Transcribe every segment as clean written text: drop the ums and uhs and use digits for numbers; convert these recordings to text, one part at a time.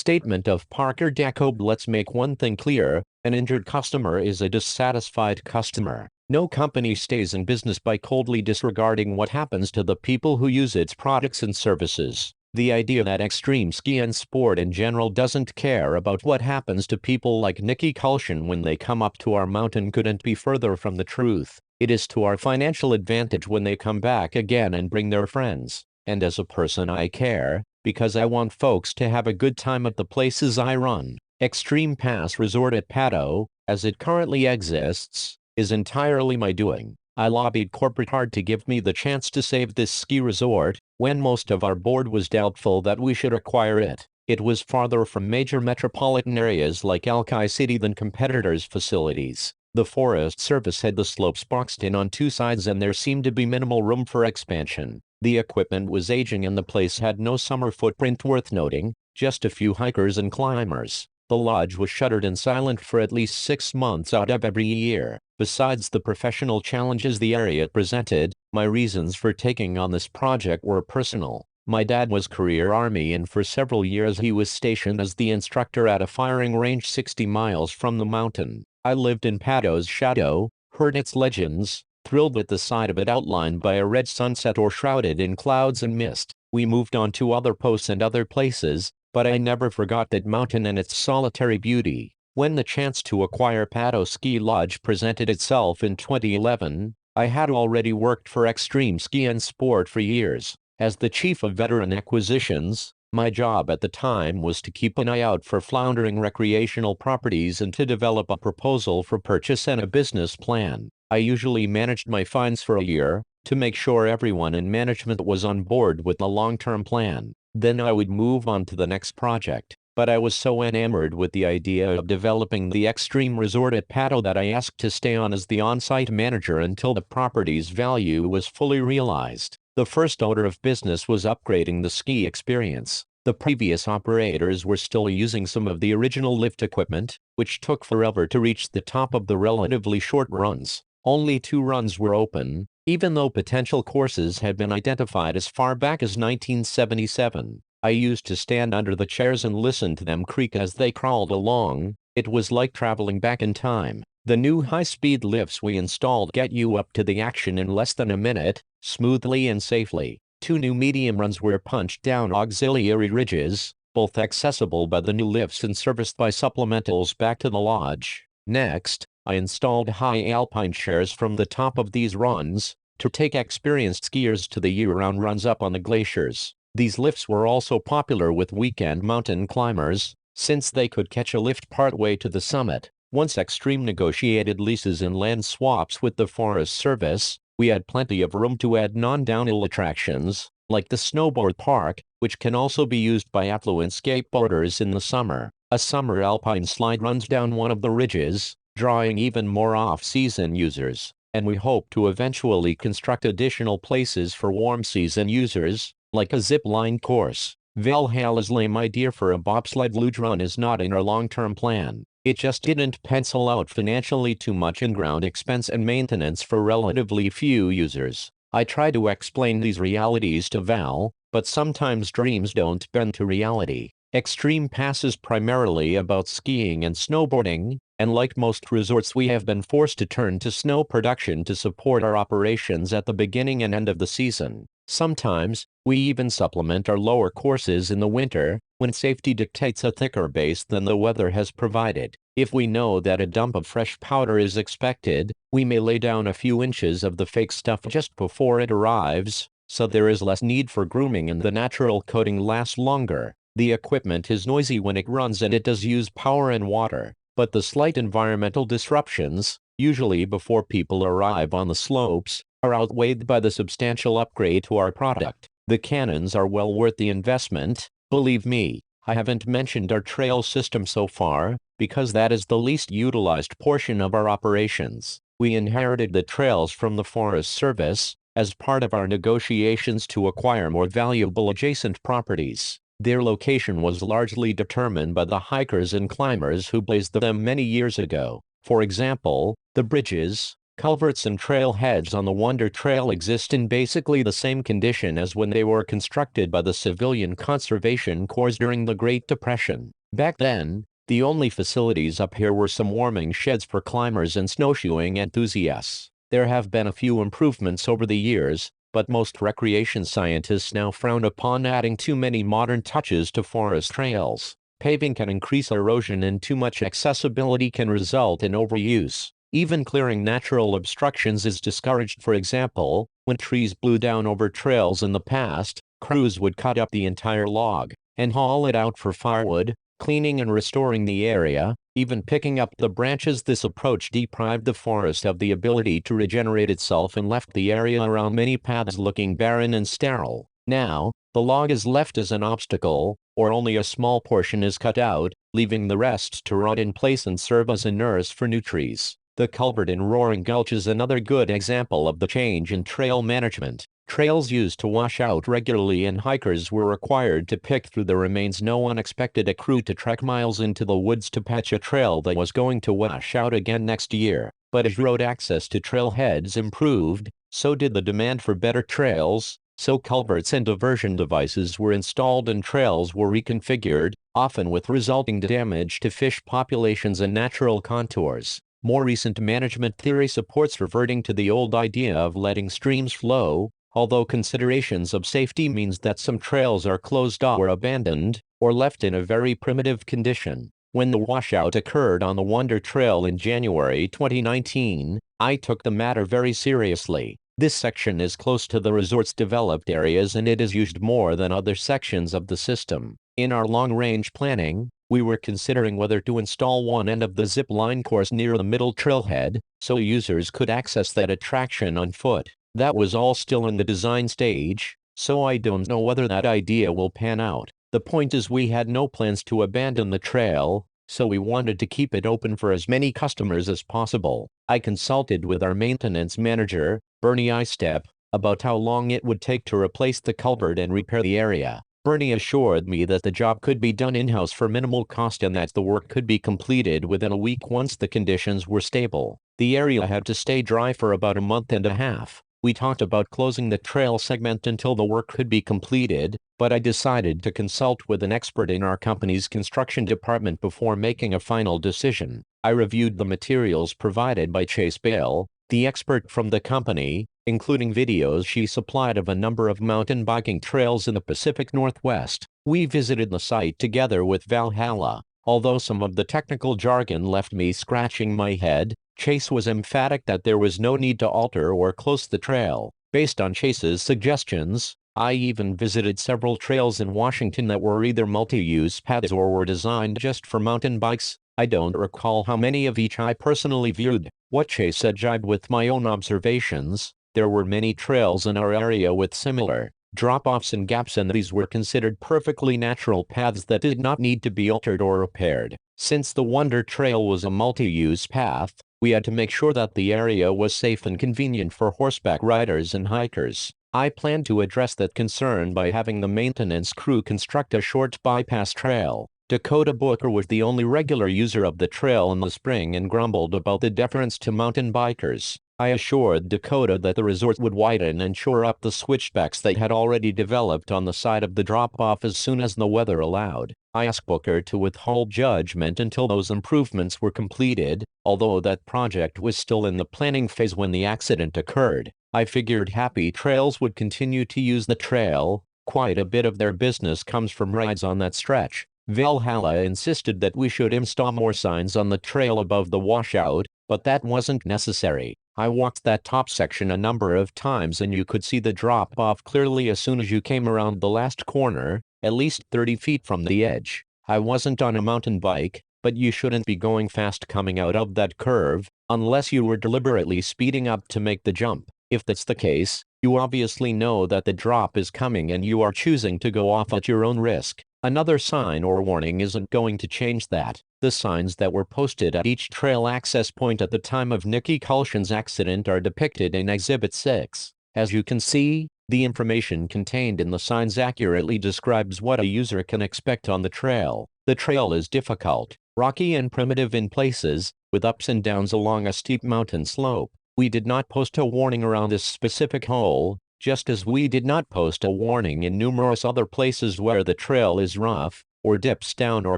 Statement of Parker Dahkobed. Let's make one thing clear, an injured customer is a dissatisfied customer. No company stays in business by coldly disregarding what happens to the people who use its products and services. The idea that extreme ski and sport in general doesn't care about what happens to people like Nikki Kulshan when they come up to our mountain couldn't be further from the truth. It is to our financial advantage when they come back again and bring their friends. And as a person I care, because I want folks to have a good time at the places I run. Extreme Pass Resort at Pato, as it currently exists, is entirely my doing. I lobbied corporate hard to give me the chance to save this ski resort, when most of our board was doubtful that we should acquire it. It was farther from major metropolitan areas like Alki City than competitors' facilities. The Forest Service had the slopes boxed in on two sides and there seemed to be minimal room for expansion. The equipment was aging and the place had no summer footprint worth noting, just a few hikers and climbers. The lodge was shuttered and silent for at least 6 months out of every year. Besides the professional challenges the area presented, my reasons for taking on this project were personal. My dad was career Army and for several years he was stationed as the instructor at a firing range 60 miles from the mountain. I lived in Pato's shadow, heard its legends, thrilled at the sight of it outlined by a red sunset or shrouded in clouds and mist. We moved on to other posts and other places, but I never forgot that mountain and its solitary beauty. When the chance to acquire Pato Ski Lodge presented itself in 2011, I had already worked for Extreme Ski and Sport for years. As the chief of veteran acquisitions, my job at the time was to keep an eye out for floundering recreational properties and to develop a proposal for purchase and a business plan. I usually managed my finds for a year, to make sure everyone in management was on board with the long-term plan. Then I would move on to the next project. But I was so enamored with the idea of developing the Extreme Resort at Pato that I asked to stay on as the on-site manager until the property's value was fully realized. The first order of business was upgrading the ski experience. The previous operators were still using some of the original lift equipment, which took forever to reach the top of the relatively short runs. Only 2 runs were open, even though potential courses had been identified as far back as 1977. I used to stand under the chairs and listen to them creak as they crawled along. It was like traveling back in time. The new high-speed lifts we installed get you up to the action in less than a minute, smoothly and safely. 2 new medium runs were punched down auxiliary ridges, both accessible by the new lifts and serviced by supplementals back to the lodge. Next, I installed high alpine chairs from the top of these runs, to take experienced skiers to the year-round runs up on the glaciers. These lifts were also popular with weekend mountain climbers, since they could catch a lift partway to the summit. Once Extreme negotiated leases and land swaps with the Forest Service, we had plenty of room to add non-downhill attractions, like the snowboard park, which can also be used by affluent skateboarders in the summer. A summer alpine slide runs down one of the ridges, drawing even more off-season users, and we hope to eventually construct additional places for warm-season users, like a zip-line course. Valhalla's lame idea for a bobsled luge run is not in our long-term plan. It just didn't pencil out financially, too much in ground expense and maintenance for relatively few users. I try to explain these realities to Val, but sometimes dreams don't bend to reality. Extreme Pass is primarily about skiing and snowboarding, and like most resorts we have been forced to turn to snow production to support our operations at the beginning and end of the season. Sometimes, we even supplement our lower courses in the winter, when safety dictates a thicker base than the weather has provided. If we know that a dump of fresh powder is expected, we may lay down a few inches of the fake stuff just before it arrives, so there is less need for grooming and the natural coating lasts longer. The equipment is noisy when it runs and it does use power and water, but the slight environmental disruptions, usually before people arrive on the slopes, are outweighed by the substantial upgrade to our product. The cannons are well worth the investment, believe me. I haven't mentioned our trail system so far, because that is the least utilized portion of our operations. We inherited the trails from the Forest Service, as part of our negotiations to acquire more valuable adjacent properties. Their location was largely determined by the hikers and climbers who blazed them many years ago. For example, the bridges, culverts and trailheads on the Wonder Trail exist in basically the same condition as when they were constructed by the Civilian Conservation Corps during the Great Depression. Back then, the only facilities up here were some warming sheds for climbers and snowshoeing enthusiasts. There have been a few improvements over the years, but most recreation scientists now frown upon adding too many modern touches to forest trails. Paving can increase erosion and too much accessibility can result in overuse. Even clearing natural obstructions is discouraged. For example, when trees blew down over trails in the past, crews would cut up the entire log and haul it out for firewood, cleaning and restoring the area, even picking up the branches. This approach deprived the forest of the ability to regenerate itself and left the area around many paths looking barren and sterile. Now, the log is left as an obstacle, or only a small portion is cut out, leaving the rest to rot in place and serve as a nurse for new trees. The culvert in Roaring Gulch is another good example of the change in trail management. Trails used to wash out regularly and hikers were required to pick through the remains. No one expected a crew to trek miles into the woods to patch a trail that was going to wash out again next year. But as road access to trailheads improved, so did the demand for better trails, so culverts and diversion devices were installed and trails were reconfigured, often with resulting damage to fish populations and natural contours. More recent management theory supports reverting to the old idea of letting streams flow, although considerations of safety means that some trails are closed off or abandoned, or left in a very primitive condition. When the washout occurred on the Wonder Trail in January 2019, I took the matter very seriously. This section is close to the resort's developed areas and it is used more than other sections of the system. In our long-range planning, we were considering whether to install one end of the zip line course near the middle trailhead, so users could access that attraction on foot. That was all still in the design stage, so I don't know whether that idea will pan out. The point is we had no plans to abandon the trail, so we wanted to keep it open for as many customers as possible. I consulted with our maintenance manager, Bernie Istep, about how long it would take to replace the culvert and repair the area. Bernie assured me that the job could be done in-house for minimal cost and that the work could be completed within a week once the conditions were stable. The area had to stay dry for about a month and a half. We talked about closing the trail segment until the work could be completed, but I decided to consult with an expert in our company's construction department before making a final decision. I reviewed the materials provided by Chase Bale, the expert from the company, including videos she supplied of a number of mountain biking trails in the Pacific Northwest. We visited the site together with Valhalla. Although some of the technical jargon left me scratching my head, Chase was emphatic that there was no need to alter or close the trail. Based on Chase's suggestions, I even visited several trails in Washington that were either multi-use paths or were designed just for mountain bikes. I don't recall how many of each I personally viewed. What Chase said jibed with my own observations. There were many trails in our area with similar drop-offs and gaps, and these were considered perfectly natural paths that did not need to be altered or repaired. Since the Wonder Trail was a multi-use path, we had to make sure that the area was safe and convenient for horseback riders and hikers. I planned to address that concern by having the maintenance crew construct a short bypass trail. Dakota Booker was the only regular user of the trail in the spring and grumbled about the deference to mountain bikers. I assured Dakota that the resort would widen and shore up the switchbacks that had already developed on the side of the drop-off as soon as the weather allowed. I asked Booker to withhold judgment until those improvements were completed, although that project was still in the planning phase when the accident occurred. I figured Happy Trails would continue to use the trail. Quite a bit of their business comes from rides on that stretch. Valhalla insisted that we should install more signs on the trail above the washout, but that wasn't necessary. I walked that top section a number of times and you could see the drop-off clearly as soon as you came around the last corner, at least 30 feet from the edge. I wasn't on a mountain bike, but you shouldn't be going fast coming out of that curve, unless you were deliberately speeding up to make the jump. If that's the case, you obviously know that the drop is coming and you are choosing to go off at your own risk. Another sign or warning isn't going to change that. The signs that were posted at each trail access point at the time of Nikki Kulshan's accident are depicted in Exhibit 6. As you can see, the information contained in the signs accurately describes what a user can expect on the trail. The trail is difficult, rocky and primitive in places, with ups and downs along a steep mountain slope. We did not post a warning around this specific hole, just as we did not post a warning in numerous other places where the trail is rough, or dips down or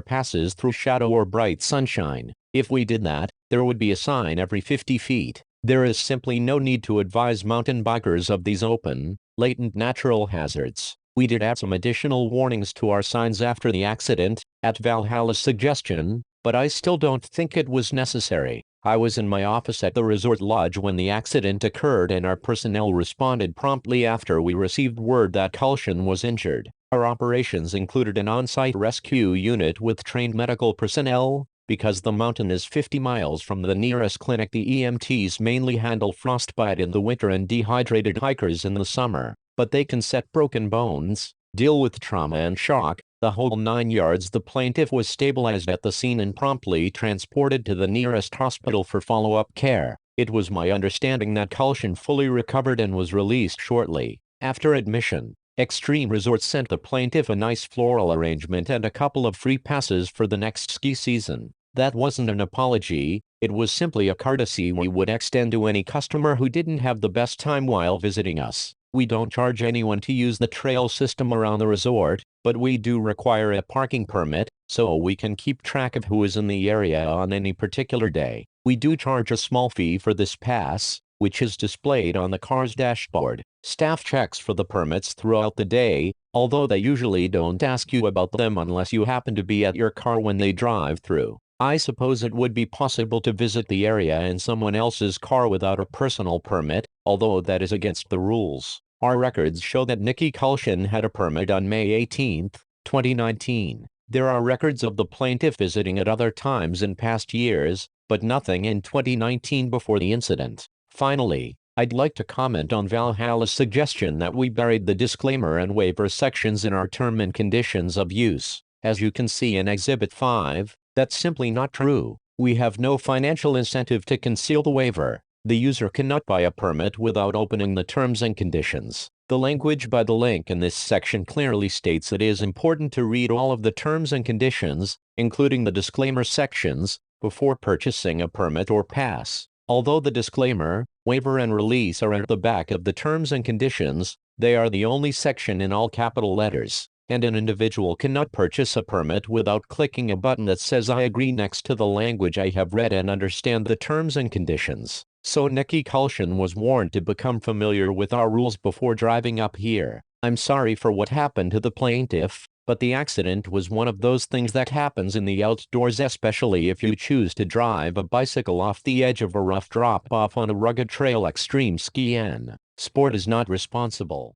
passes through shadow or bright sunshine. If we did that, there would be a sign every 50 feet. There is simply no need to advise mountain bikers of these open, latent natural hazards. We did add some additional warnings to our signs after the accident, at Valhalla's suggestion, but I still don't think it was necessary. I was in my office at the resort lodge when the accident occurred, and our personnel responded promptly after we received word that Kulshan was injured. Our operations included an on-site rescue unit with trained medical personnel. Because the mountain is 50 miles from the nearest clinic, the EMTs mainly handle frostbite in the winter and dehydrated hikers in the summer, but they can set broken bones, deal with trauma and shock, the whole 9 yards. The plaintiff was stabilized at the scene and promptly transported to the nearest hospital for follow-up care. It was my understanding that Kulshan fully recovered and was released shortly after admission. Extreme Resorts sent the plaintiff a nice floral arrangement and a couple of free passes for the next ski season. That wasn't an apology, it was simply a courtesy we would extend to any customer who didn't have the best time while visiting us. We don't charge anyone to use the trail system around the resort, but we do require a parking permit, so we can keep track of who is in the area on any particular day. We do charge a small fee for this pass, which is displayed on the car's dashboard. Staff checks for the permits throughout the day, although they usually don't ask you about them unless you happen to be at your car when they drive through. I suppose it would be possible to visit the area in someone else's car without a personal permit, although that is against the rules. Our records show that Nikki Kulshan had a permit on May 18, 2019. There are records of the plaintiff visiting at other times in past years, but nothing in 2019 before the incident. Finally, I'd like to comment on Valhalla's suggestion that we buried the disclaimer and waiver sections in our term and conditions of use. As you can see in Exhibit 5, that's simply not true. We have no financial incentive to conceal the waiver. The user cannot buy a permit without opening the terms and conditions. The language by the link in this section clearly states it is important to read all of the terms and conditions, including the disclaimer sections, before purchasing a permit or pass. Although the disclaimer, waiver and release are at the back of the terms and conditions, they are the only section in all capital letters, and an individual cannot purchase a permit without clicking a button that says "I agree" next to the language "I have read and understand the terms and conditions." So Nikki Kulshan was warned to become familiar with our rules before driving up here. I'm sorry for what happened to the plaintiff, but the accident was one of those things that happens in the outdoors, especially if you choose to drive a bicycle off the edge of a rough drop-off on a rugged trail. Extreme ski and sport is not responsible.